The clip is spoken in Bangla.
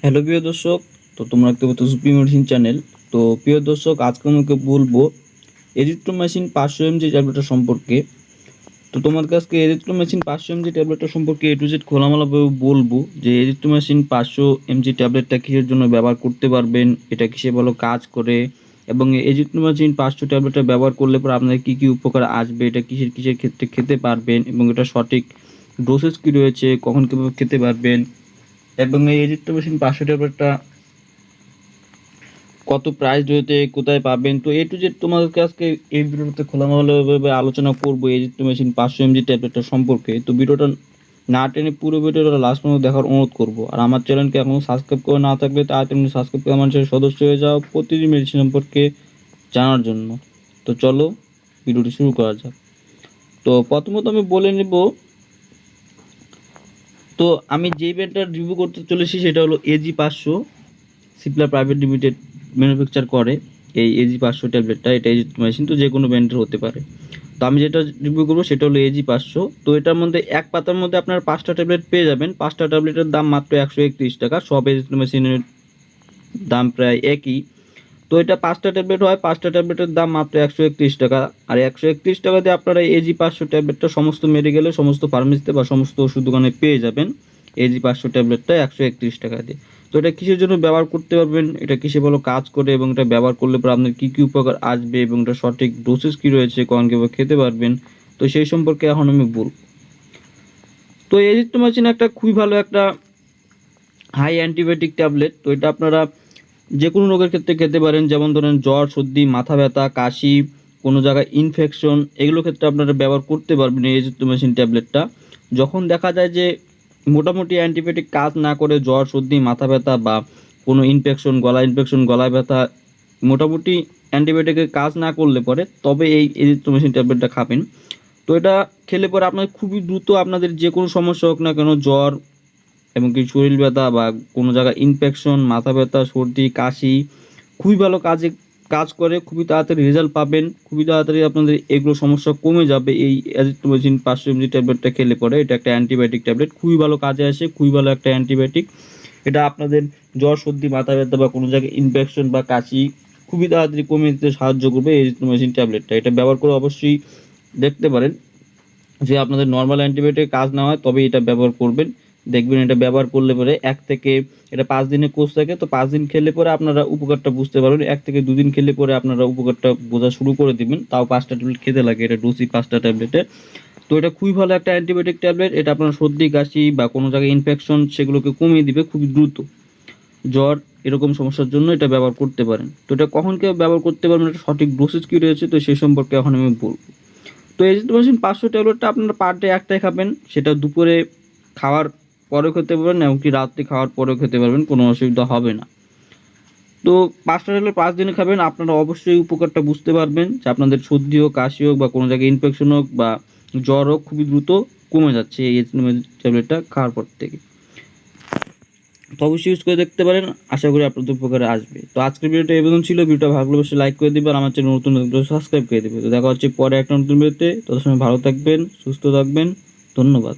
হ্যালো প্রিয় দর্শক, তো তোমরা দেখতে পাচ্ছ সুপ্রিম মেডিসিন চ্যানেল। তো প্রিয় দর্শক, আজকে আমাকে বলবো এজিথ্রোমাইসিন 500 mg ট্যাবলেটটা সম্পর্কে। তো তোমার কাছে এজিথ্রোমাইসিন 500 mg ট্যাবলেটটা সম্পর্কে এ টু জেড খোলামেলাভাবে বলবো যে এজিথ্রোমাইসিন 500 mg ট্যাবলেটটা কিসের জন্য ব্যবহার করতে পারবেন, এটা কিসে ভালো কাজ করে, এবং এজিথ্রোমাইসিন 500 ট্যাবলেটটা ব্যবহার করলে পর আপনার কী কী উপকার আসবে, এটা কিসের কিসের ক্ষেত্রে খেতে পারবেন, এবং এটা সঠিক ডোসেজ কী রয়েছে, কখন কীভাবে খেতে পারবেন, এবং এই এজিথ্রোমাইসিন 500 ট্যাবলেটটা কত প্রাইস রয়েছে, কোথায় পাবেন। তো এ টু জেড তোমাদেরকে আজকে এই ভিডিওতে খোলামেলাভাবে আলোচনা করবো এজিথ্রোমাইসিন 500 mg ট্যাবলেটটা সম্পর্কে। তো ভিডিওটা না টেনে পুরো ভিডিওটা লাস্ট পর্যন্ত দেখার অনুরোধ করবো। আর আমার চ্যানেলকে এখনও সাবস্ক্রাইব করে না থাকলে তাড়াতাড়ি সাবস্ক্রাইব করে আমার চ্যানেলের সদস্য হয়ে যাও প্রতিদিন মেডিসিন সম্পর্কে জানার জন্য। তো চলো ভিডিওটি শুরু করা যাক। তো প্রথমত আমি বলে নেব, তো আমি যেই ব্র্যান্ডটা রিভিউ করতে চলেছি সেটা হলো AZEE 500 Sipla private limited manufacture করে এই AZEE 500 ট্যাবলেটটা। এটা এজিথ্রোমাইসিন, তো যে কোনো ব্র্যান্ডের হতে পারে। তো আমি যেটা রিভিউ করবো সেটা হলো AZEE 500। তো এটার মধ্যে এক পাতার মধ্যে আপনার 5টা ট্যাবলেট পেয়ে যাবেন। 5টা ট্যাবলেটের দাম মাত্র 131 টাকা। সব এজিথ্রোমাইসিনের দাম প্রায় একই। তো এটা 5টা ট্যাবলেট হয়, 5টা ট্যাবলেটের দাম মাত্র 131 টাকা। আর 131 টাকা দিয়ে আপনারা AZEE 500 ট্যাবলেটটা সমস্ত মেডিকেলে, সমস্ত ফার্মেসিতে বা সমস্ত ওষুধ দোকানে পেয়ে যাবেন। AZEE 500 ট্যাবলেটটা 131 টাকা দিয়ে। তো এটা কিসের জন্য ব্যবহার করতে পারবেন, এটা কিসে ভালো কাজ করে, এবং এটা ব্যবহার করলে পর আপনার কী কী উপকার আসবে, এবং এটা সঠিক ডোসেজ কী রয়েছে, কখন কীভাবে খেতে পারবেন, তো সেই সম্পর্কে এখন আমি বলব। তো এজিথ্রোমাইসিন একটা খুবই ভালো একটা হাই অ্যান্টিবায়োটিক ট্যাবলেট। তো এটা আপনারা যে কোনো রোগের ক্ষেত্রে খেতে পারেন, যেমন ধরেন জ্বর, সর্দি, মাথা ব্যথা, কাশি, কোনো জায়গায় ইনফেকশন, এগুলোর ক্ষেত্রে আপনারা ব্যবহার করতে পারবেন এই এজিথ্রোমাইসিন ট্যাবলেটটা। যখন দেখা যায় যে মোটামুটি অ্যান্টিবায়োটিক কাজ না করে, জ্বর, সর্দি, মাথা ব্যথা বা কোনো ইনফেকশন, গলায় ব্যথা, মোটামুটি অ্যান্টিবায়োটিকের কাজ না করলে পরে তবে এই এজিথ্রোমাইসিন ট্যাবলেটটা খাবেন। তো এটা খেলে পরে আপনার খুবই দ্রুত আপনাদের যে কোনো সমস্যা হোক না কেন, জ্বর, এমনকি শরীর ব্যথা বা কোনো জায়গায় ইনফেকশন, মাথা ব্যথা, সর্দি, কাশি, খুবই ভালো কাজ করে। খুবই তাড়াতাড়ি রেজাল্ট পাবেন, খুবই তাড়াতাড়ি আপনাদের এগুলো সমস্যা কমে যাবে এই অ্যাজিথ্রোমাইসিন 500 mg ট্যাবলেটটা খেলে পরে। এটা একটা অ্যান্টিবায়োটিক ট্যাবলেট, খুবই ভালো কাজে আসে, খুবই ভালো একটা অ্যান্টিবায়োটিক। এটা আপনাদের জ্বর, সর্দি, মাথা ব্যথা বা কোনো জায়গায় ইনফেকশন বা কাশি খুবই তাড়াতাড়ি কমে দিতে সাহায্য করবে এই এজিথ্রোমাইসিন ট্যাবলেটটা। এটা ব্যবহার করে অবশ্যই দেখতে পারেন যে আপনাদের নর্মাল অ্যান্টিবায়োটিক কাজ না হয় তবে এটা ব্যবহার করবেন। দেখবেন এটা ব্যবহার করলে পরে এটা 5 দিনের কোর্স থাকে। তো 5 দিন খেলে পরে আপনারা উপকারটা বুঝতে পারবেন। 1 থেকে 2 দিন খেলে পরে আপনারা উপকারটা বোঝা শুরু করে দিবেন। তাও 5টা ট্যাবলেট খেতে লাগে, এটা ডোজই 5টা ট্যাবলেটের। তো এটা খুবই ভালো একটা অ্যান্টিবায়োটিক ট্যাবলেট। এটা আপনার সর্দি, কাশি বা কোনো জায়গায় ইনফেকশন সেগুলোকে কমিয়ে দিবে খুবই দ্রুত। জ্বর, এরকম সমস্যার জন্য এটা ব্যবহার করতে পারেন। তো এটা কখন কেউ ব্যবহার করতে পারবেন, এটা সঠিক ডোসেজ কী রয়েছে, তো সেই সম্পর্কে এখন আমি বলবো। তো এজিথ্রোমাইসিন 500 ট্যাবলেটটা আপনারা পার ডে একটাই খাবেন। সেটা দুপুরে খাওয়ার পরেও খেতে পারবেন, এমনকি রাত্রে খাওয়ার পরেও খেতে পারবেন, কোনো অসুবিধা হবে না। তো 5টা ট্যাবলেট 5 দিনে খাবেন। আপনারা অবশ্যই উপকারটা বুঝতে পারবেন যে আপনাদের সর্দি হোক, কাশি হোক বা কোনো জায়গায় ইনফেকশন হোক বা জ্বর হোক, খুবই দ্রুত কমে যাচ্ছে এই এজিথ্রোমাইসিন ট্যাবলেটটা খাওয়ার পর থেকে। তো অবশ্যই ইউজ করে দেখতে পারেন, আশা করি আপনাদের উপকারে আসবে। তো আজকের ভিডিওটা এই পর্যন্ত ছিল। ভিডিওটা ভালো লাগলে অবশ্যই লাইক করে দিবেন, আমার চ্যানেল নতুন সাবস্ক্রাইব করে দিবেন। তো দেখা হচ্ছে পরে একটা নতুন ভিডিওতে। ততক্ষণ ভালো থাকবেন, সুস্থ থাকবেন, ধন্যবাদ।